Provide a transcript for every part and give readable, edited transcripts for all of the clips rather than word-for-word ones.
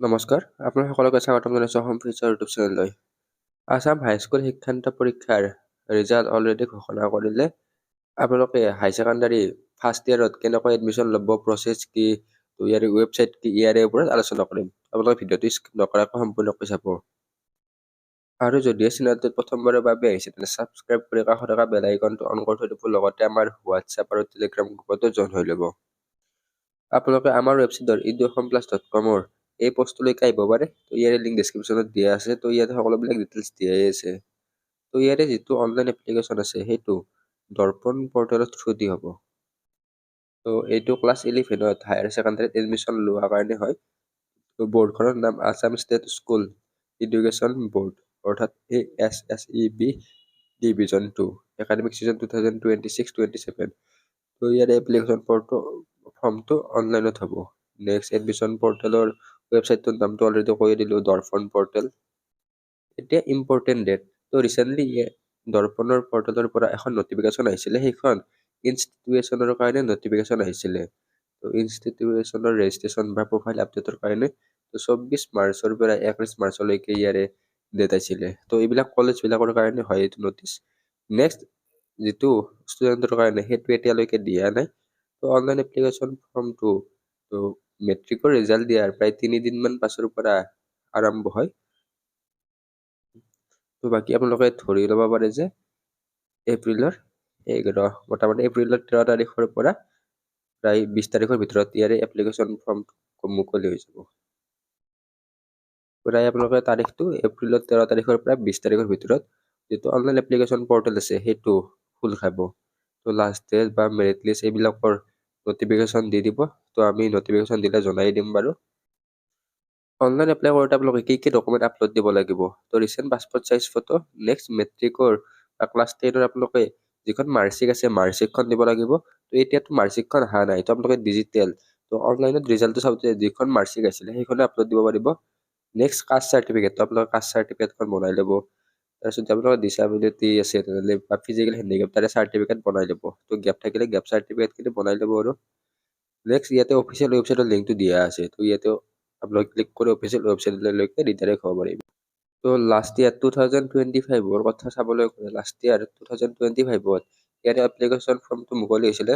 নমস্কাৰ, আপোনাৰ সকলোকে স্বাগতম জনাইছোঁ অসম ফিউচাৰ ইউটিউব চেনেললৈ। আছাম হাইস্কুল শিক্ষান্ত পৰীক্ষাৰ ৰিজাল্ট অলৰেডি ঘোষণা কৰিলে। আপোনালোকে হাই ছেকেণ্ডাৰী ফাৰ্ষ্ট ইয়াৰত কেনেকৈ এডমিশ্যন ল'ব, প্ৰচেছ কি, ইয়াৰে ৱেবছাইট কি, ইয়াৰে ওপৰত আলোচনা কৰিম। আপোনালোকে ভিডিঅ'টো স্কিপ নকৰাকৈ সম্পূৰ্ণকৈ চাব। আৰু যদিহে চেনেলটোত প্ৰথমবাৰৰ বাবে আহিছে তেন্তে ছাবস্ক্ৰাইব কৰি কাষত থকা বেল আইকনটো অন কৰি থৈ দিব, লগতে আমাৰ হোৱাটছএপ আৰু টেলিগ্ৰাম গ্ৰুপতো জইন হৈ ল'ব। আপোনালোকে আমাৰ ৱেবছাইটৰ eduasamplus.com এই পোষ্টলৈকে আহিব পাৰে। তো ইয়াৰে লিংক ডেছক্ৰিপশ্যনত দিয়া আছে। তো ইয়াতে সকলোবিলাক ডিটেইলছ দিয়াই আছে। তো ইয়াৰে যিটো অনলাইন এপ্লিকেশ্যন আছে সেইটো দৰ্পণ পৰ্টেলৰ থ্ৰুদি হ'ব। তো এইটো ক্লাছ 11ত হায়াৰ ছেকেণ্ডাৰীত এডমিশ্যন লোৱাৰ কাৰণে হয়। তো বৰ্ডখনৰ নাম Assam state school education board, অৰ্থাৎ ASSEB ডিভিজন 2 একাডেমিক ছিজন 2026-27। তো ইয়াৰে এপ্লিকেশ্যন ফৰ্মটো অনলাইনত হ'ব। নেক্সট এডমিশ্যন পৰ্টেলৰ ৱেবছাইটটোৰ নামটো অলৰেডি কৈ দিলোঁ, দৰ্পণ পৰ্টেল। এতিয়া ইম্পৰ্টেণ্ট ডেট। তো ৰিচেণ্টলি দৰ্পণৰ পৰ্টেলৰ পৰা এখন নটিফিকেশ্যন আহিছিলে, সেইখন ইনষ্টিটিউশ্যনৰ কাৰণে নটিফিকেশ্যন আহিছিলে। তো ইনষ্টিটিউশ্যনৰ ৰেজিষ্ট্ৰেশ্যন বা প্ৰফাইল আপডেটৰ কাৰণে তো 24 মাৰ্চৰ পৰা 31 মাৰ্চলৈকে ইয়াৰে ডেট আছিলে। তো এইবিলাক কলেজবিলাকৰ কাৰণে হয় এইটো নটিচ। নেক্সট যিটো ষ্টুডেণ্টৰ কাৰণে সেইটো এতিয়ালৈকে দিয়া নাই। তো অনলাইন এপ্লিকেশ্যন ফৰ্মটো তো মেট্ৰিকৰ ৰিজাল্ট দিয়াৰ প্ৰায় 3 দিনমান পাছৰ পৰা আৰম্ভ হয়। তো বাকী আপোনালোকে ধৰি ল'ব পাৰে যে এপ্ৰিলৰ 13 তাৰিখৰ পৰা প্ৰায় 20 তাৰিখৰ ভিতৰত ইয়াৰে এপ্লিকেশ্যন ফৰ্ম মুকলি হৈ যাব। প্ৰায় আপোনালোকে তাৰিখটো এপ্ৰিলৰ 13 তাৰিখৰ পৰা 20 তাৰিখৰ ভিতৰত যিটো অনলাইন এপ্লিকেশ্যন পৰ্টেল আছে সেইটো খোল খাব। তো লাষ্ট ডেট বা মেৰিট লিষ্ট এইবিলাকৰ নটিফিকেশ্যন দি দিব। তো আমি নটিফিকেশ্যন দিলে জনাই দিম বাৰু। অনলাইন এপ্লাই কৰোঁতে আপোনালোকে কি ডকুমেণ্ট আপলোড দিব লাগিব। তো recent passport size photo, next মেট্ৰিকৰ বা ক্লাছ 10ৰ আপোনালোকে যিখন মাৰ্কশ্বিট আছে মাৰ্কশ্বিটখন দিব লাগিব। তো এতিয়াতো মাৰ্কশ্বিটখন অহা নাই, তো আপোনালোকে ডিজিটেল তো অনলাইনত ৰিজাল্টটো চাওঁতে যিখন মাৰ্কশ্বিট আছিলে সেইখনে আপলোড দিব পাৰিব। নেক্সট কাষ্ট চাৰ্টিফিকেট, তো আপোনালোকে কাষ্ট চাৰ্টিফিকেটখন বনাই ল'ব। তাৰপিছত আপোনালোকৰ ডিছেবিলিটি আছে তেনেহ'লে বা ফিজিকেল হেণ্ডিকেপ তাৰে চাৰ্টিফিকেট বনাই ল'ব। তো গেপ থাকিলে গেপ চাৰ্টিফিকেটখিনি বনাই ল'ব। আৰু নেক্সট ইয়াতে অফিচিয়েল ৱেবছাইটৰ লিংকটো দিয়া আছে। তো ইয়াতে আপোনালোকে ক্লিক কৰি অফিচিয়েল ৱেবছাইটলৈকে ৰিডাইৰেক্ট হ'ব পাৰিব। তো লাষ্ট ইয়াৰ 2025ৰ কথা চাবলৈ গ'লে লাষ্ট ইয়াৰ 2025ত ইয়াৰে এপ্লিকেশ্যন ফৰ্মটো মুকলি হৈছিলে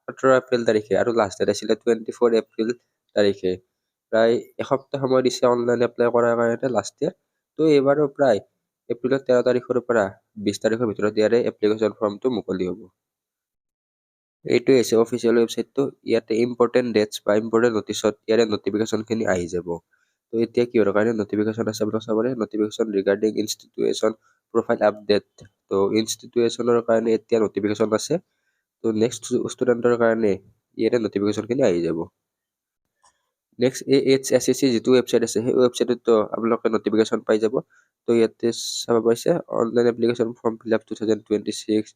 17 এপ্ৰিল তাৰিখে আৰু লাষ্ট ডেট আছিলে 24 এপ্ৰিল তাৰিখে। প্ৰায় এসপ্তাহ সময় দিছে অনলাইন এপ্লাই কৰাৰ কাৰণে লাষ্ট ইয়াৰ। তো এইবাৰো প্ৰায় এপ্ৰিলৰ 13 তাৰিখৰ পৰা 20 তাৰিখৰ ভিতৰত ইয়াৰে এপ্লিকেশ্যন ফৰ্মটো মুকলি হ'ব। এইটোৱে হৈছে অফিচিয়েল ৱেবছাইটটো। ইয়াতে ইম্পৰ্টেণ্ট ডেটছ বা ইম্পৰ্টেণ্ট নটিচত ইয়াৰে নটিফিকেশ্যনখিনি আহি যাব। তো এতিয়া কিহৰ কাৰণে নটিফিকেশ্যন আছে আপোনালোকে চাব পাৰে। Notification regarding institution profile update. তো ইনষ্টিটিউশ্যনৰ কাৰণে এতিয়া নটিফিকেশ্যন আছে। তো নেক্সট ষ্টুডেণ্টৰ কাৰণে ইয়াতে নটিফিকেশ্যনখিনি আহি যাব। নেক্সট AHSEC যিটো ৱেবছাইট আছে সেই ৱেবছাইটতো আপোনালোকে নটিফিকেশ্যন পাই যাব। তো ইয়াতে চাব পাইছে online application form fill up 2026।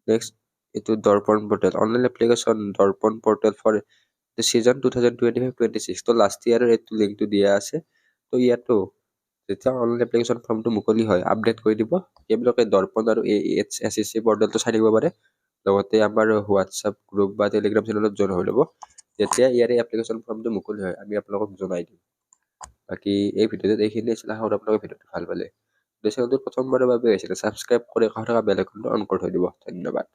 Next এইটো Darpan portal, online application Darpan portal for season 2025-26। তো লাষ্ট ইয়াৰৰ এইটো লিংকটো দিয়া আছে। তো ইয়াতো যেতিয়া অনলাইন এপ্লিকেশ্যন ফৰ্মটো মুকলি হয় আপডেট কৰি দিব। এইবিলাকে দৰ্পণ আৰু AHSEC পৰ্টেলটো চাই দিব পাৰে। লগতে আমাৰ হোৱাটছআপ গ্ৰুপ বা টেলিগ্ৰাম চেনেলত জইন হৈ ল'ব। যেতিয়া ইয়াৰে এপ্লিকেশ্যন ফৰ্মটো মুকলি হয় আমি আপোনালোকক জনাই দিম। বাকী এই ভিডিঅ'টোত এইখিনি আছিলে। আশা কৰোঁ আপোনালোকে ভিডিঅ'টো ভাল পালে। চেনেলটো প্ৰথমবাৰৰ বাবে হৈছিলে ছাবস্ক্ৰাইব কৰি কাষত থকা বেল আইকনটো অন কৰি থৈ দিব। ধন্যবাদ।